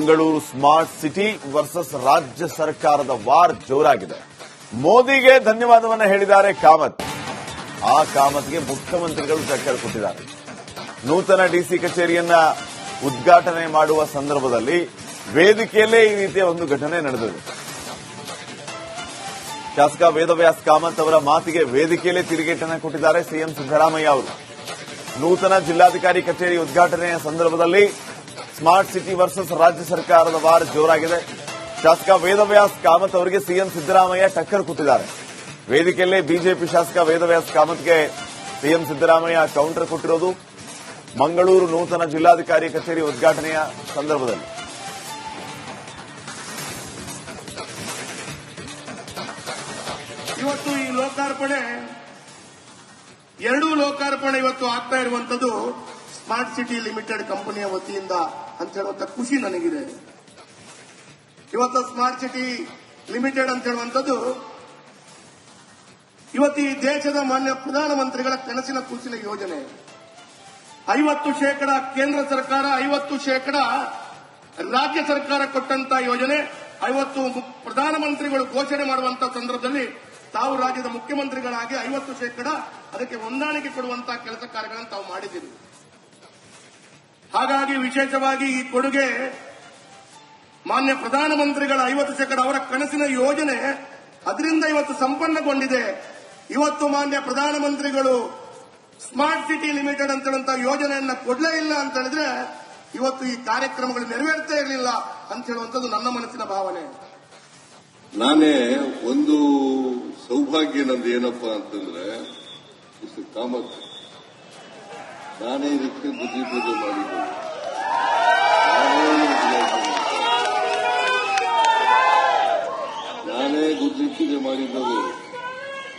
Mangaluru smart city versus ರಾಜ್ಯ ಸರ್ಕಾರದ war ಜೋರಾಗಿದೆ. ಮೋದಿಗೆ ಧನ್ಯವಾದವನ್ನ ಹೇಳಿದ್ದಾರೆ ಕಾಮತ್. ಆ ಕಾಮತ್ಗೆ ಮುಖ್ಯಮಂತ್ರಿಗಳು ಟಕ್ಕರ್ ಕೊಟ್ಟಿದ್ದಾರೆ. ನೂತನ ಡಿಸಿ ಕಚೇರಿಯನ್ನ ಉದ್ಘಾಟನೆ ಮಾಡುವ ಸಂದರ್ಭದಲ್ಲಿ ವೇದಿಕೆಯಲ್ಲೇ ಈ ರೀತಿಯ ಒಂದು ಘಟನೆ ನಡೆದಿದೆ. ಶಾಸಕ ವೇದವ್ಯಾಸ್ ಕಾಮತ್ ಅವರ ಮಾತಿಗೆ ವೇದಿಕೆಯಲ್ಲೇ ತಿರುಗೇಟನ್ನ ಕೊಟ್ಟಿದ್ದಾರೆ ಸಿಎಂ ಸಿದ್ದರಾಮಯ್ಯ ಅವರು. ನೂತನ ಜಿಲ್ಲಾಧಿಕಾರಿ ಕಚೇರಿ ಉದ್ಘಾಟನೆಯ ಸಂದರ್ಭದಲ್ಲಿ ಸ್ಮಾರ್ಟ್ ಸಿಟಿ ವರ್ಸಸ್ ರಾಜ್ಯ ಸರ್ಕಾರದ ವಾರ್ ಜೋರಾಗಿದೆ. ಶಾಸಕ ವೇದವ್ಯಾಸ್ ಕಾಮತ್ ಅವರಿಗೆ ಸಿಎಂ ಸಿದ್ದರಾಮಯ್ಯ ಟಕ್ಕರ್ ಕೊಟ್ಟಿದ್ದಾರೆ. ವೇದಿಕೆಯಲ್ಲೇ ಬಿಜೆಪಿ ಶಾಸಕ ವೇದವ್ಯಾಸ್ ಕಾಮತ್ಗೆ ಸಿಎಂ ಸಿದ್ದರಾಮಯ್ಯ ಕೌಂಟರ್ ಕೊಟ್ಟಿರೋದು ಮಂಗಳೂರು ನೂತನ ಜಿಲ್ಲಾಧಿಕಾರಿ ಕಚೇರಿ ಉದ್ಘಾಟನೆಯ ಸಂದರ್ಭದಲ್ಲಿ. ಇವತ್ತು ಈ ಲೋಕಾರ್ಪಣೆ ಎರಡೂ ಲೋಕಾರ್ಪಣೆ ಇವತ್ತು ಆಗ್ತಾ ಇರುವಂತದ್ದು ಸ್ಮಾರ್ಟ್ ಸಿಟಿ ಲಿಮಿಟೆಡ್ ಕಂಪನಿಯ ವತಿಯಿಂದ ಅಂತ ಹೇಳುವಂತ ಖುಷಿ ನನಗಿದೆ. ಇವತ್ತು ಸ್ಮಾರ್ಟ್ ಸಿಟಿ ಲಿಮಿಟೆಡ್ ಅಂತ ಹೇಳುವಂತದ್ದು ಇವತ್ತು ಈ ದೇಶದ ಮಾನ್ಯ ಪ್ರಧಾನಮಂತ್ರಿಗಳ ಕನಸಿನ ಕೂಸಿನ ಯೋಜನೆ. 50% ಕೇಂದ್ರ ಸರ್ಕಾರ, 50% ರಾಜ್ಯ ಸರ್ಕಾರ ಕೊಟ್ಟಂತ ಯೋಜನೆ. 50 ಪ್ರಧಾನಮಂತ್ರಿಗಳು ಘೋಷಣೆ ಮಾಡುವಂತಹ ಸಂದರ್ಭದಲ್ಲಿ ತಾವು ರಾಜ್ಯದ ಮುಖ್ಯಮಂತ್ರಿಗಳಾಗಿ 50% ಅದಕ್ಕೆ ಹೊಂದಾಣಿಕೆ ಕೊಡುವಂತಹ ಕೆಲಸ ಕಾರ್ಯಗಳನ್ನು ತಾವು ಮಾಡಿದ್ದೀರಿ. ಹಾಗಾಗಿ ವಿಶೇಷವಾಗಿ ಈ ಕೊಡುಗೆ ಮಾನ್ಯ ಪ್ರಧಾನಮಂತ್ರಿಗಳ 50% ಅವರ ಕನಸಿನ ಯೋಜನೆ ಅದರಿಂದ ಇವತ್ತು ಸಂಪನ್ನಗೊಂಡಿದೆ. ಇವತ್ತು ಮಾನ್ಯ ಪ್ರಧಾನಮಂತ್ರಿಗಳು ಸ್ಮಾರ್ಟ್ ಸಿಟಿ ಲಿಮಿಟೆಡ್ ಅಂತ ಹೇಳುವಂತಹ ಯೋಜನೆಯನ್ನ ಕೊಡಲೇ ಇಲ್ಲ ಅಂತ ಹೇಳಿದ್ರೆ ಇವತ್ತು ಈ ಕಾರ್ಯಕ್ರಮಗಳು ನೆರವೇರ್ತಾ ಇರಲಿಲ್ಲ ಅಂತ ಹೇಳುವಂಥದ್ದು ನನ್ನ ಮನಸ್ಸಿನ ಭಾವನೆ. ನಾನೇ ಒಂದು ಸೌಭಾಗ್ಯ ನಂದು ಏನಪ್ಪಾ ಅಂತಂದ್ರೆ ಕಾಮತ್ ನಾನೇ ಇದಕ್ಕೆ ಬುದ್ಧಿ ಪೂಜೆ ಮಾಡಿದ್ದು. ನಾನೇ ಬುದ್ಧಿ ಪೂಜೆ ಮಾಡಿದ್ದದು.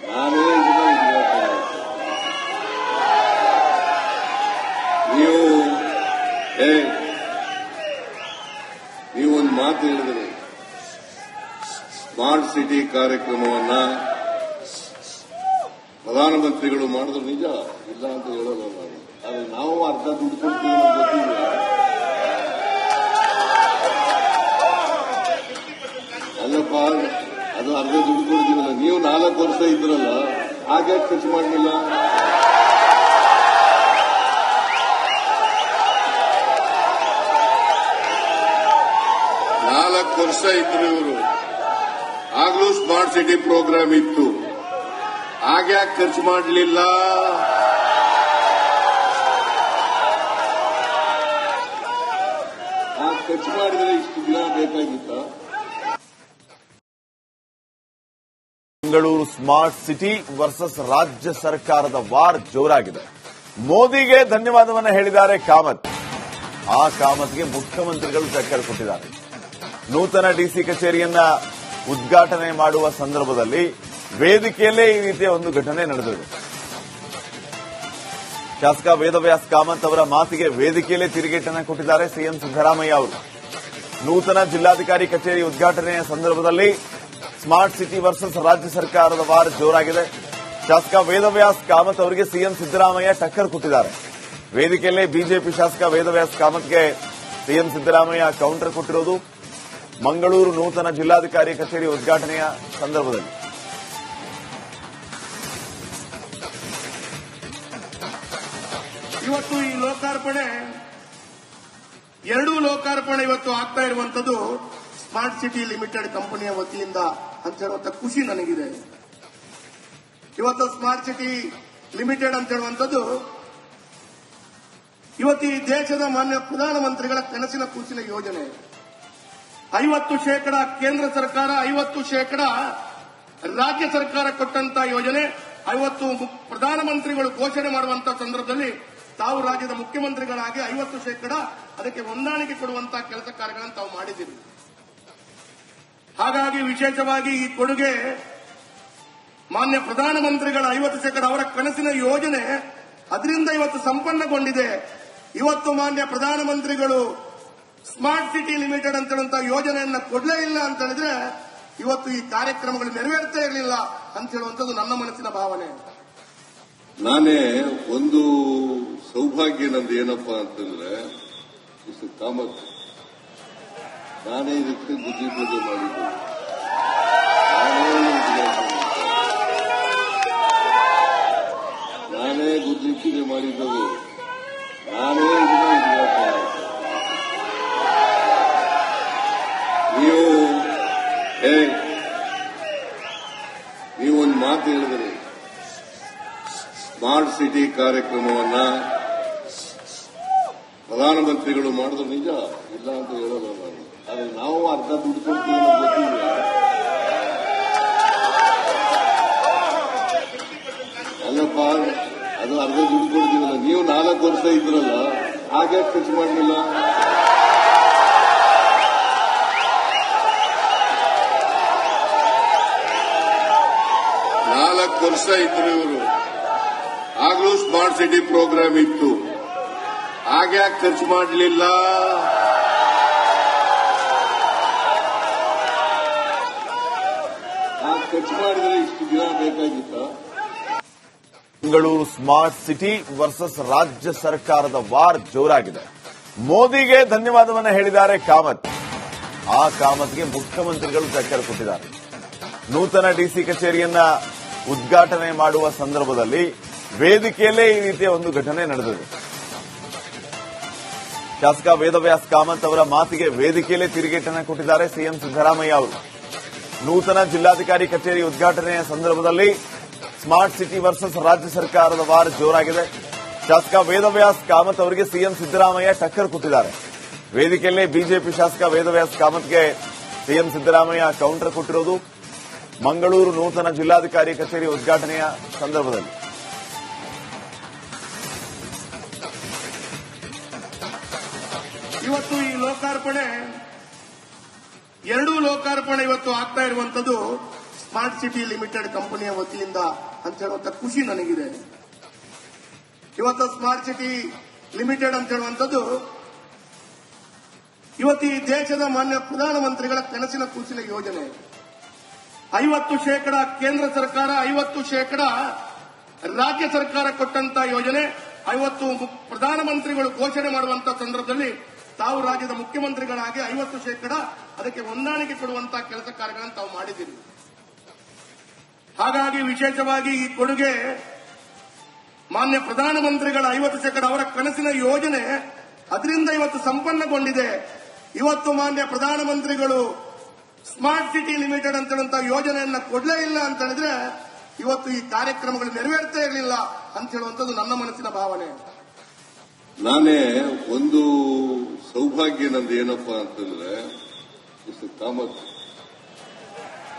ನಾನೇ ನೀವೊಂದು ಮಾತು ಹೇಳಿದ್ರೆ ಸ್ಮಾರ್ಟ್ ಸಿಟಿ ಕಾರ್ಯಕ್ರಮವನ್ನ ಪ್ರಧಾನಮಂತ್ರಿಗಳು ಮಾಡಿದ್ರು ನಿಜ ಇಲ್ಲ ಅಂತ ಹೇಳಲ್ಲ ನಾನು. ಆದ್ರೆ ನಾವು ಅರ್ಧ ದುಡ್ಡು ಕೊಡ್ತೀವಿ ಗೊತ್ತಿಲ್ಲ. ಅಲ್ಲಪ್ಪ, ಅದು ಅರ್ಧ ದುಡ್ಡು ಕೊಡ್ತೀವಲ್ಲ. ನೀವು 4 ವರ್ಷ ಇದ್ರಲ್ಲ, ಹಾಗೆ ಖರ್ಚು ಮಾಡಲಿಲ್ಲ. ವರ್ಷ ಇದ್ರು ಇವರು. ಆಗ್ಲೂ ಸ್ಮಾರ್ಟ್ ಸಿಟಿ ಪ್ರೋಗ್ರಾಮ್ ಇತ್ತು, ಆಗ್ಯಾಕೆ ಖರ್ಚು ಮಾಡಲಿಲ್ಲ? ಖರ್ಚು ಮಾಡಿದ್ರೆ ಇಷ್ಟು ದಿನ ಬೇಕಾಗಿತ್ತ? ಮಂಗಳೂರು ಸ್ಮಾರ್ಟ್ ಸಿಟಿ ವರ್ಸಸ್ ರಾಜ್ಯ ಸರ್ಕಾರದ ವಾರ್ ಜೋರಾಗಿದೆ. ಮೋದಿಗೆ ಧನ್ಯವಾದವನ್ನ ಹೇಳಿದ್ದಾರೆ ಕಾಮತ್. ಆ ಕಾಮತ್ಗೆ ಮುಖ್ಯಮಂತ್ರಿಗಳು ಟಕ್ಕರ್ ಕೊಟ್ಟಿದ್ದಾರೆ. ನೂತನ ಡಿಸಿ ಕಚೇರಿಯನ್ನ ಉದ್ಘಾಟನೆ ಮಾಡುವ ಸಂದರ್ಭದಲ್ಲಿ ವೇದಿಕೆಯಲ್ಲೇ ಈ ರೀತಿಯ ಒಂದು ಘಟನೆ ನಡೆದಿದೆ. ಶಾಸಕ ವೇದವ್ಯಾಸ್ ಕಾಮತ್ ಅವರ ಮಾತಿಗೆ ವೇದಿಕೆಯಲ್ಲೇ ತಿರುಗೇಟನ್ನ ಕೊಟ್ಟಿದ್ದಾರೆ ಸಿಎಂ ಸಿದ್ದರಾಮಯ್ಯ ಅವರು. ನೂತನ ಜಿಲ್ಲಾಧಿಕಾರಿ ಕಚೇರಿ ಉದ್ಘಾಟನೆಯ ಸಂದರ್ಭದಲ್ಲಿ ಸ್ಮಾರ್ಟ್ ಸಿಟಿ ವರ್ಸಸ್ ರಾಜ್ಯ ಸರ್ಕಾರದ ವಾರ್ ಜೋರಾಗಿದೆ. ಶಾಸಕ ವೇದವ್ಯಾಸ್ ಕಾಮತ್ ಅವರಿಗೆ ಸಿಎಂ ಸಿದ್ದರಾಮಯ್ಯ ಟಕ್ಕರ್ ಕೊಟ್ಟಿದ್ದಾರೆ. ವೇದಿಕೆಯಲ್ಲೇ ಬಿಜೆಪಿ ಶಾಸಕ ವೇದವ್ಯಾಸ್ ಕಾಮತ್ಗೆ ಸಿಎಂ ಸಿದ್ದರಾಮಯ್ಯ ಕೌಂಟರ್ ಕೊಟ್ಟಿರೋದು ಮಂಗಳೂರು ನೂತನ ಜಿಲ್ಲಾಧಿಕಾರಿ ಕಚೇರಿ ಉದ್ಘಾಟನೆಯ ಸಂದರ್ಭದಲ್ಲಿ. ಇವತ್ತು ಈ ಲೋಕಾರ್ಪಣೆ ಎರಡೂ ಲೋಕಾರ್ಪಣೆ ಇವತ್ತು ಆಗ್ತಾ ಇರುವಂತದ್ದು ಸ್ಮಾರ್ಟ್ ಸಿಟಿ ಲಿಮಿಟೆಡ್ ಕಂಪನಿಯ ವತಿಯಿಂದ ಅಂತ ಹೇಳುವಂತ ಖುಷಿ ನನಗಿದೆ. ಇವತ್ತು ಸ್ಮಾರ್ಟ್ ಸಿಟಿ ಲಿಮಿಟೆಡ್ ಅಂತ ಹೇಳುವಂತದ್ದು ಇವತ್ತು ಈ ದೇಶದ ಮಾನ್ಯ ಪ್ರಧಾನಮಂತ್ರಿಗಳ ಕನಸಿನ ಕೂಸಿನ ಯೋಜನೆ. 50% ಕೇಂದ್ರ ಸರ್ಕಾರ, 50% ರಾಜ್ಯ ಸರ್ಕಾರ ಕೊಟ್ಟಂತ ಯೋಜನೆ. 50 ಪ್ರಧಾನಮಂತ್ರಿಗಳು ಘೋಷಣೆ ಮಾಡುವಂತಹ ಸಂದರ್ಭದಲ್ಲಿ ತಾವು ರಾಜ್ಯದ ಮುಖ್ಯಮಂತ್ರಿಗಳಾಗಿ 50% ಅದಕ್ಕೆ ಹೊಂದಾಣಿಕೆ ಕೊಡುವಂತಹ ಕೆಲಸ ಕಾರ್ಯಗಳನ್ನು ತಾವು ಮಾಡಿದ್ದೀರಿ. ಹಾಗಾಗಿ ವಿಶೇಷವಾಗಿ ಈ ಕೊಡುಗೆ ಮಾನ್ಯ ಪ್ರಧಾನಮಂತ್ರಿಗಳ 50% ಅವರ ಕನಸಿನ ಯೋಜನೆ ಅದರಿಂದ ಇವತ್ತು ಸಂಪನ್ನಗೊಂಡಿದೆ. ಇವತ್ತು ಮಾನ್ಯ ಪ್ರಧಾನಮಂತ್ರಿಗಳು ಸ್ಮಾರ್ಟ್ ಸಿಟಿ ಲಿಮಿಟೆಡ್ ಅಂತ ಹೇಳುವಂತಹ ಯೋಜನೆಯನ್ನ ಕೊಡಲೇ ಇಲ್ಲ ಅಂತ ಹೇಳಿದ್ರೆ ಇವತ್ತು ಈ ಕಾರ್ಯಕ್ರಮಗಳು ನೆರವೇರ್ತಾ ಇರಲಿಲ್ಲ ಅಂತ ಹೇಳುವಂಥದ್ದು ನನ್ನ ಮನಸ್ಸಿನ ಭಾವನೆ. ನಾನೇ ಒಂದು ಸೌಭಾಗ್ಯ ನಂದು ಏನಪ್ಪಾ ಅಂತಂದ್ರೆ ಕಾಮತ್ ನಾನೇ ಇದಕ್ಕೆ ಬುದ್ಧಿ ಪೂಜೆ ಮಾಡಿದ್ದು. ನಾನೇ ಬುದ್ಧಿ ಪೂಜೆ ಮಾಡಿದ್ದದು. ನಾನೇ ಇದನ್ನ ನೀವೊಂದು ಮಾತು ಹೇಳಿದರೆ ಸ್ಮಾರ್ಟ್ ಸಿಟಿ ಕಾರ್ಯಕ್ರಮವನ್ನ ಪ್ರಧಾನಮಂತ್ರಿಗಳು ಮಾಡಿದ್ರು ನಿಜ ಇಲ್ಲ ಅಂತ ಹೇಳೋದು ನಾನು. ಆದರೆ ನಾವು ಅರ್ಧ ದುಡ್ಡು ಕೊಡ್ತೀವಿ ಅನ್ನೋದು ಗೊತ್ತಿಲ್ಲ. ಅಲ್ಲಪ್ಪ, ಅದು ಅರ್ಧ ದುಡ್ಡು ಕೊಡ್ತೀವಲ್ಲ. ನೀವು 4 ವರ್ಷ ಇದ್ರಲ್ಲ, ಹಾಗೆ ಖರ್ಚು ಮಾಡಲಿಲ್ಲ. ವರ್ಷ ಇದ್ರು ಇವರು. ಆಗ್ಲೂ ಸ್ಮಾರ್ಟ್ ಸಿಟಿ ಪ್ರೋಗ್ರಾಮ್ ಇತ್ತು, ಹಾಗೆ ಖರ್ಚು ಮಾಡಲಿಲ್ಲ. ಖರ್ಚು ಮಾಡಿದ್ರೆ ಇಷ್ಟು ದಿನ ಬೇಕಾಗಿತ್ತ? ಬೆಂಗಳೂರು ಸ್ಮಾರ್ಟ್ ಸಿಟಿ ವರ್ಸಸ್ ರಾಜ್ಯ ಸರ್ಕಾರದ ವಾರ್ ಜೋರಾಗಿದೆ. ಮೋದಿಗೆ ಧನ್ಯವಾದವನ್ನು ಹೇಳಿದ್ದಾರೆ ಕಾಮತ್. ಆ ಕಾಮತ್ಗೆ ಮುಖ್ಯಮಂತ್ರಿಗಳು ಟಕ್ಕರ್ ಕೊಟ್ಟಿದ್ದಾರೆ. ನೂತನ ಡಿಸಿ ಕಚೇರಿಯನ್ನ ಉದ್ಘಾಟನೆ ಮಾಡುವ ಸಂದರ್ಭದಲ್ಲಿ ವೇದಿಕೆಯಲ್ಲೇ ಈ ರೀತಿಯ ಒಂದು ಘಟನೆ ನಡೆದಿದೆ. ಶಾಸಕ ವೇದವ್ಯಾಸ್ ಕಾಮತ್ ಅವರ ಮಾತಿಗೆ ವೇದಿಕೆಯಲ್ಲೇ ತಿರುಗೇಟನ್ನು ಕೊಟ್ಟಿದ್ದಾರೆ ಸಿಎಂ ಸಿದ್ದರಾಮಯ್ಯ ಅವರು. ನೂತನ ಜಿಲ್ಲಾಧಿಕಾರಿ ಕಚೇರಿ ಉದ್ಘಾಟನೆಯ ಸಂದರ್ಭದಲ್ಲಿ ಸ್ಮಾರ್ಟ್ ಸಿಟಿ ವರ್ಸಸ್ ರಾಜ್ಯ ಸರ್ಕಾರದ ವಾರ್ ಜೋರಾಗಿದೆ. ಶಾಸಕ ವೇದವ್ಯಾಸ್ ಕಾಮತ್ ಅವರಿಗೆ ಸಿಎಂ ಸಿದ್ದರಾಮಯ್ಯ ಟಕ್ಕರ್ ಕೊಟ್ಟಿದ್ದಾರೆ. ವೇದಿಕೆಯಲ್ಲೇ ಬಿಜೆಪಿ ಶಾಸಕ ವೇದವ್ಯಾಸ್ ಕಾಮತ್ಗೆ ಸಿಎಂ ಸಿದ್ದರಾಮಯ್ಯ ಕೌಂಟರ್ ಕೊಟ್ಟಿರೋದು ಮಂಗಳೂರು ನೂತನ ಜಿಲ್ಲಾಧಿಕಾರಿ ಕಚೇರಿ ಉದ್ಘಾಟನೆಯ ಸಂದರ್ಭದಲ್ಲಿ. ಇವತ್ತು ಈ ಲೋಕಾರ್ಪಣೆ, ಎರಡೂ ಲೋಕಾರ್ಪಣೆ ಇವತ್ತು ಆಗ್ತಾ ಇರುವಂತದ್ದು ಸ್ಮಾರ್ಟ್ ಸಿಟಿ ಲಿಮಿಟೆಡ್ ಕಂಪನಿಯ ವತಿಯಿಂದ ಅಂತ ಹೇಳುವಂತ ಖುಷಿ ನನಗಿದೆ. ಇವತ್ತು ಸ್ಮಾರ್ಟ್ ಸಿಟಿ ಲಿಮಿಟೆಡ್ ಅಂತ ಹೇಳುವಂತದ್ದು ಇವತ್ತು ಈ ದೇಶದ ಮಾನ್ಯ ಪ್ರಧಾನಮಂತ್ರಿಗಳ ಕನಸಿನ ಕೂಸಿನ ಯೋಜನೆ. 50% ಕೇಂದ್ರ ಸರ್ಕಾರ, 50% ರಾಜ್ಯ ಸರ್ಕಾರ ಕೊಟ್ಟಂತ ಯೋಜನೆ. 50 ಪ್ರಧಾನಮಂತ್ರಿಗಳು ಘೋಷಣೆ ಮಾಡುವಂತಹ ಸಂದರ್ಭದಲ್ಲಿ ತಾವು ರಾಜ್ಯದ ಮುಖ್ಯಮಂತ್ರಿಗಳಾಗಿ 50% ಅದಕ್ಕೆ ಹೊಂದಾಣಿಕೆ ಕೊಡುವಂತಹ ಕೆಲಸ ಕಾರ್ಯಗಳನ್ನು ತಾವು ಮಾಡಿದ್ದೀರಿ. ಹಾಗಾಗಿ ವಿಶೇಷವಾಗಿ ಈ ಕೊಡುಗೆ ಮಾನ್ಯ ಪ್ರಧಾನಮಂತ್ರಿಗಳ 50% ಅವರ ಕನಸಿನ ಯೋಜನೆ ಅದರಿಂದ ಇವತ್ತು ಸಂಪನ್ನಗೊಂಡಿದೆ. ಇವತ್ತು ಮಾನ್ಯ ಪ್ರಧಾನಮಂತ್ರಿಗಳು ಸ್ಮಾರ್ಟ್ ಸಿಟಿ ಲಿಮಿಟೆಡ್ ಅಂತ ಹೇಳುವಂತಹ ಯೋಜನೆಯನ್ನ ಕೊಡಲೇ ಇಲ್ಲ ಅಂತ ಹೇಳಿದ್ರೆ ಇವತ್ತು ಈ ಕಾರ್ಯಕ್ರಮಗಳು ನೆರವೇರ್ತಾ ಇರಲಿಲ್ಲ ಅಂತ ಹೇಳುವಂಥದ್ದು ನನ್ನ ಮನಸ್ಸಿನ ಭಾವನೆ. ನಾನೇ ಒಂದು ಸೌಭಾಗ್ಯ ನಂದು ಏನಪ್ಪಾ ಅಂತಂದ್ರೆ, ಮಿಸ್ಟರ್ ಕಾಮತ್,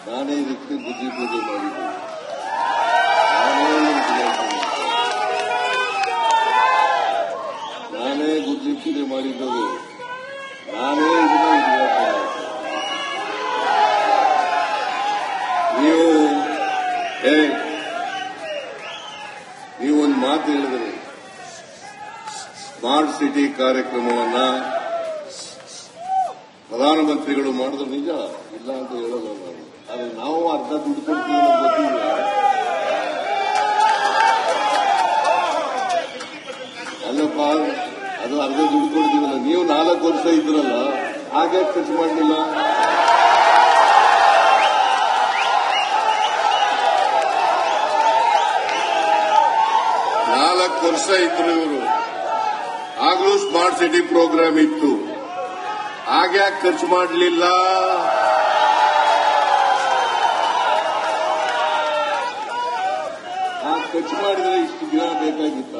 ನಾನೇ ಇದಕ್ಕೆ ಬುದ್ಧಿ ಪೂಜೆ ಮಾಡಿದ್ದು. ನಾನೇ ಬುದ್ಧಿ ಪೂಜೆ ಮಾಡಿದ್ದದು. ನಾನೇ ಇದನ್ನ ನೀವೊಂದು ಮಾತು ಹೇಳಿದರೆ ಸ್ಮಾರ್ಟ್ ಸಿಟಿ ಕಾರ್ಯಕ್ರಮವನ್ನ ಪ್ರಧಾನಮಂತ್ರಿಗಳು ಮಾಡಿದ್ರು ನಿಜ ಇಲ್ಲ ಅಂತ ಹೇಳೋದು ನಾನು. ಆದರೆ ನಾವು ಅರ್ಧ ದುಡ್ಡು ಕೊಡ್ತೀವಿ ಅನ್ನೋದು ಗೊತ್ತಿಲ್ಲ. ಅಲ್ಲಪ್ಪ, ಅದು ಅರ್ಧ ದುಡ್ಡು ಕೊಡ್ತೀವಲ್ಲ. ನೀವು 4 ವರ್ಷ ಇದ್ರಲ್ಲ, ಹಾಗೆ ಖರ್ಚು ಮಾಡಲಿಲ್ಲ. ವರ್ಷ ಇದ್ರು ಇವರು. ಆಗ್ಲೂ ಸ್ಮಾರ್ಟ್ ಸಿಟಿ ಪ್ರೋಗ್ರಾಮ್ ಇತ್ತು, ಹಾಗೆ ಖರ್ಚು ಮಾಡಲಿಲ್ಲ. ಖರ್ಚು ಮಾಡಿದ್ರೆ ಇಷ್ಟು ದಿನ ಬೇಕಾಗಿತ್ತ?